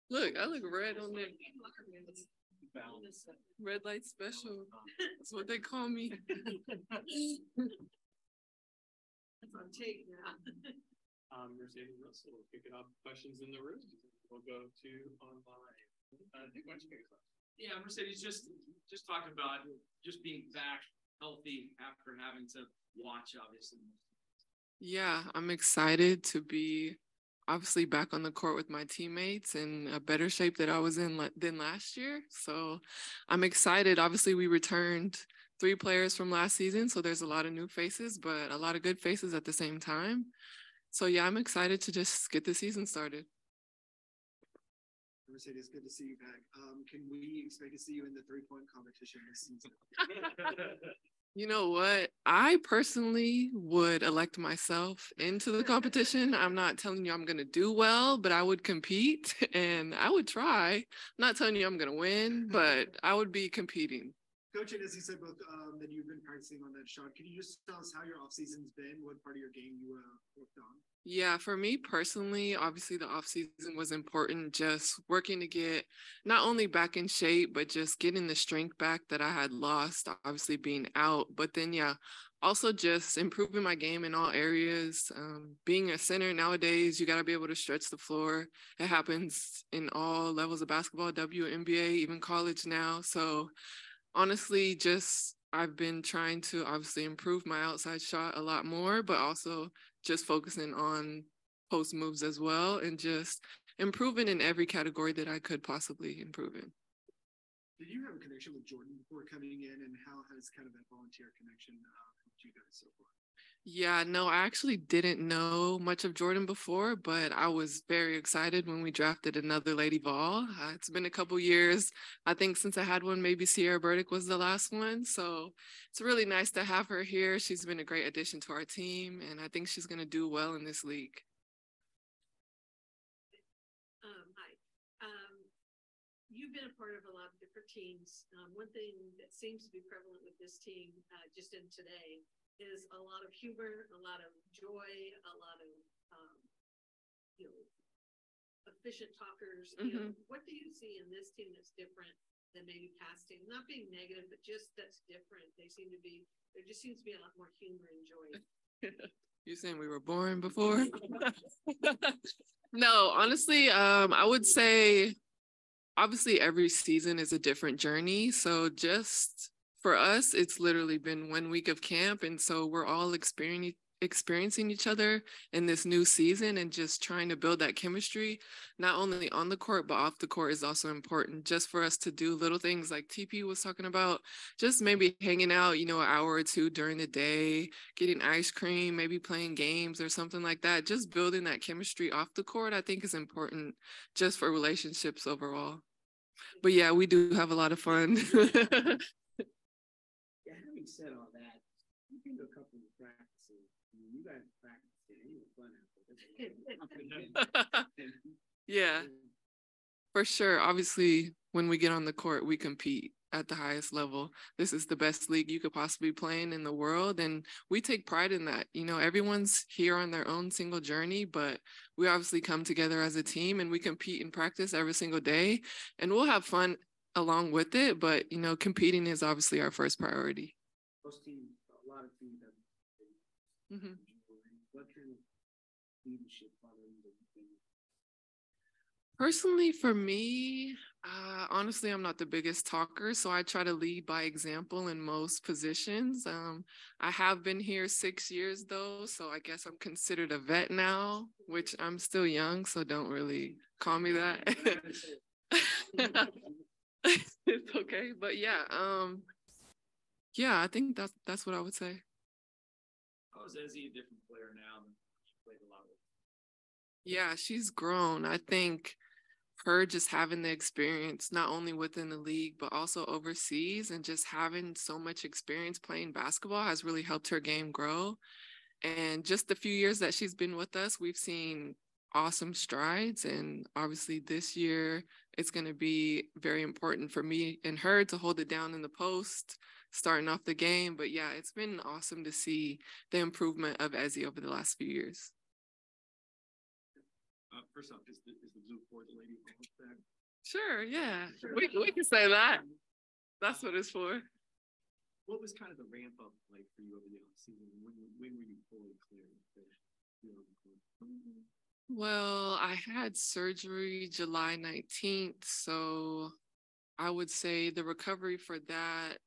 Look, I look red on there. Red light special. That's what they call me. That's on tape now. Mercedes Russell will kick it off. Questions in the room. We'll go to online. Nick, why don't you kick us off? Yeah, Mercedes, just talk about just being back healthy after having to watch, obviously. Yeah, I'm excited to be obviously back on the court with my teammates in a better shape that I was in than last year. So I'm excited. Obviously, we returned 3 players from last season, so there's a lot of new faces, but a lot of good faces at the same time. So yeah, I'm excited to just get the season started. Mercedes, good to see you back. Can we expect to see you in the 3-point competition this season? You know what? I personally would elect myself into the competition. I'm not telling you I'm going to do well, but I would compete and I would try. I'm not telling you I'm going to win, but I would be competing. Coach, and as you said, both that you've been practicing on that shot. Can you just tell us how your off season's been? What part of your game you worked on? Yeah, for me personally, obviously the off season was important, just working to get not only back in shape, but just getting the strength back that I had lost, obviously being out. But then, yeah, also just improving my game in all areas. Being a center nowadays, you got to be able to stretch the floor. It happens in all levels of basketball, WNBA, even college now. So honestly, just I've been trying to obviously improve my outside shot a lot more, but also just focusing on post moves as well and just improving in every category that I could possibly improve in. Did you have a connection with Jordan before coming in, and how has kind of that volunteer connection helped you guys so far? Yeah, no, I actually didn't know much of Jordan before, but I was very excited when we drafted another Lady Vol. It's been a couple years, I think, since I had one. Maybe Sierra Burdick was the last one. So it's really nice to have her here. She's been a great addition to our team, and I think she's going to do well in this league. Hi. You've been a part of a lot of different teams. One thing that seems to be prevalent with this team, just in today, is a lot of humor, a lot of joy, a lot of efficient talkers. Mm-hmm. What do you see in this team that's different than maybe past teams? Not being negative, but just that's different. There just seems to be a lot more humor and joy. You saying we were boring before? No, honestly, I would say obviously every season is a different journey. So just for us, it's literally been 1 week of camp. And so we're all experiencing each other in this new season and just trying to build that chemistry, not only on the court, but off the court is also important just for us to do little things like TP was talking about, just maybe hanging out, an hour or 2 during the day, getting ice cream, maybe playing games or something like that. Just building that chemistry off the court, I think is important just for relationships overall. But yeah, we do have a lot of fun. Yeah, having said all that, you've been to a couple of practices. I mean, you guys practiced it. It was fun out there. Yeah, for sure. Obviously, when we get on the court, we compete at the highest level. This is the best league you could possibly play in the world. And we take pride in that. Everyone's here on their own single journey, but we obviously come together as a team and we compete in practice every single day. And we'll have fun along with it. But, competing is obviously our first priority. Most teams, a lot of teams have. Mm-hmm. What kind of leadership qualities are you thinking? Personally, for me, honestly, I'm not the biggest talker, so I try to lead by example in most positions. I have been here 6 years, though, so I guess I'm considered a vet now, which I'm still young, so don't really call me that. It's okay, but yeah, I think that's what I would say. How is Ezzy a different player now than she played a lot with? Yeah, she's grown. I think her just having the experience, not only within the league, but also overseas, and just having so much experience playing basketball has really helped her game grow. And just the few years that she's been with us, we've seen awesome strides. And obviously this year, it's going to be very important for me and her to hold it down in the post, starting off the game. But yeah, it's been awesome to see the improvement of Ezzy over the last few years. First off, is the blue for the Lady Vol back? Sure, yeah. We can say that. That's what it's for. What was kind of the ramp up like for you over the off season? When were you fully clear to be on the court? Well, I had surgery July 19th, so I would say the recovery for that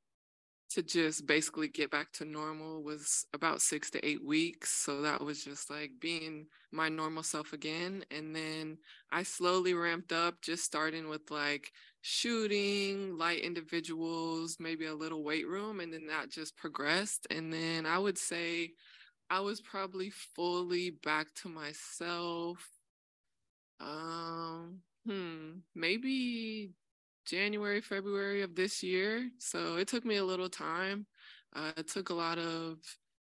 to just basically get back to normal was about 6 to 8 weeks. So that was just like being my normal self again. And then I slowly ramped up, just starting with like shooting, light individuals, maybe a little weight room. And then that just progressed. And then I would say I was probably fully back to myself. Maybe January, February of this year. So it took me a little time. It took a lot of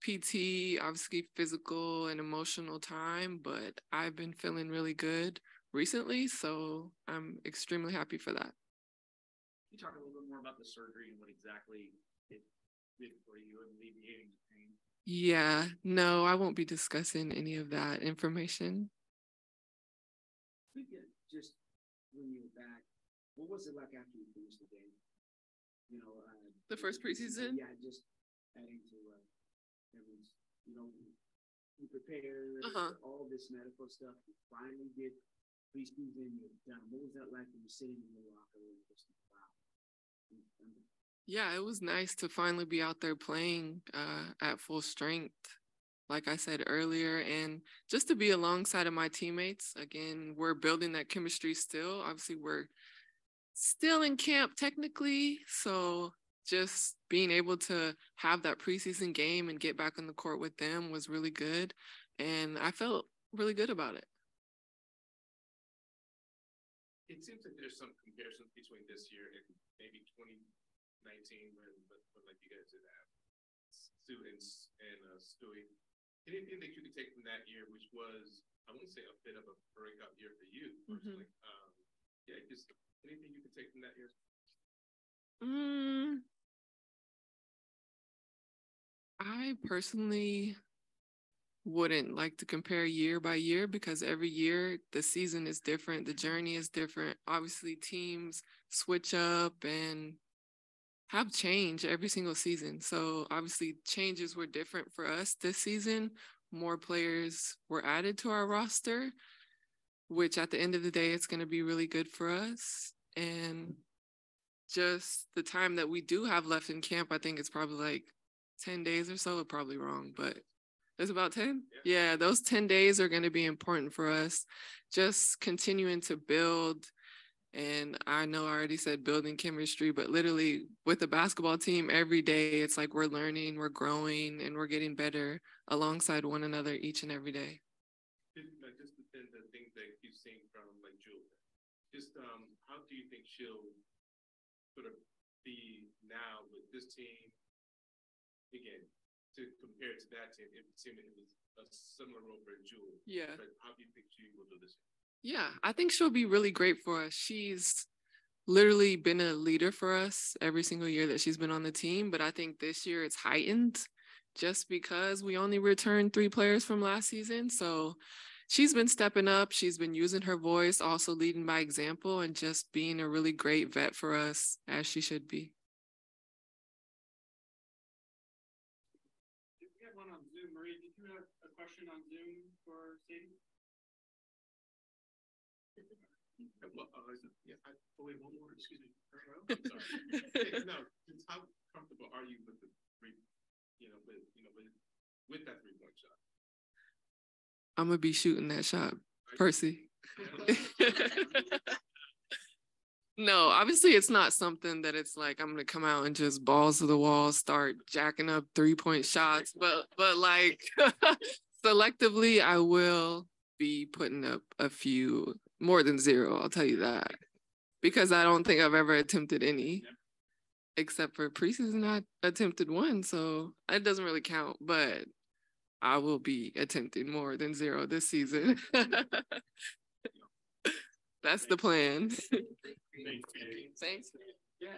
PT, obviously physical and emotional time, but I've been feeling really good recently. So I'm extremely happy for that. Can you talk a little bit more about the surgery and what exactly it did for you and alleviating the pain? Yeah, no, I won't be discussing any of that information. Just when you were back, what was it like after you finished the game? You know, The first preseason? Yeah, just adding to everyone's, you know, you prepared all this medical stuff. You finally get preseason, you're done. What was that like when you're sitting in the locker room? Just wow. Yeah, it was nice to finally be out there playing at full strength, like I said earlier, and just to be alongside of my teammates. Again, we're building that chemistry still. Obviously, we're still in camp technically, so just being able to have that preseason game and get back on the court with them was really good, and I felt really good about it. It seems like there's some comparisons between this year and maybe 2019 when like you guys did have students and Stewie. Anything that you could take from that year, which was, I wouldn't say a bit of a breakout year for you personally. Yeah, just anything you could take from that year? I personally wouldn't like to compare year by year because every year the season is different, the journey is different. Obviously, teams switch up and have change every single season. So obviously changes were different for us this season. More players were added to our roster, which at the end of the day, it's going to be really good for us. And just the time that we do have left in camp, I think it's probably like 10 days or so. Probably wrong, but it's about 10. Yeah, those 10 days are going to be important for us. Just continuing to build. And I know I already said building chemistry, but literally with the basketball team, every day, it's like we're learning, we're growing, and we're getting better alongside one another each and every day. Just the things that you've seen from like Julia, just how do you think she'll sort of be now with this team again to compare to that team? It seemed it was a similar role for Julia. Yeah. But how do you think she will do this? Yeah, I think she'll be really great for us. She's literally been a leader for us every single year that she's been on the team, but I think this year it's heightened just because we only returned 3 players from last season. So she's been stepping up. She's been using her voice, also leading by example, and just being a really great vet for us, as she should be. We have one on Zoom. Marie, did you have a question on Zoom for Sadie? Wait, one more. Excuse me. I'm sorry. No, how comfortable are you with the with that 3-point shot? I'm gonna be shooting that shot, Percy. No, obviously it's not something that it's like I'm gonna come out and just balls to the wall, start jacking up 3-point shots, but like selectively, I will be putting up a few more than 0. I'll tell you that, because I don't think I've ever attempted any, except for preseason. I attempted 1, so it doesn't really count. But I will be attempting more than 0 this season. That's the plan. Thanks. Yeah.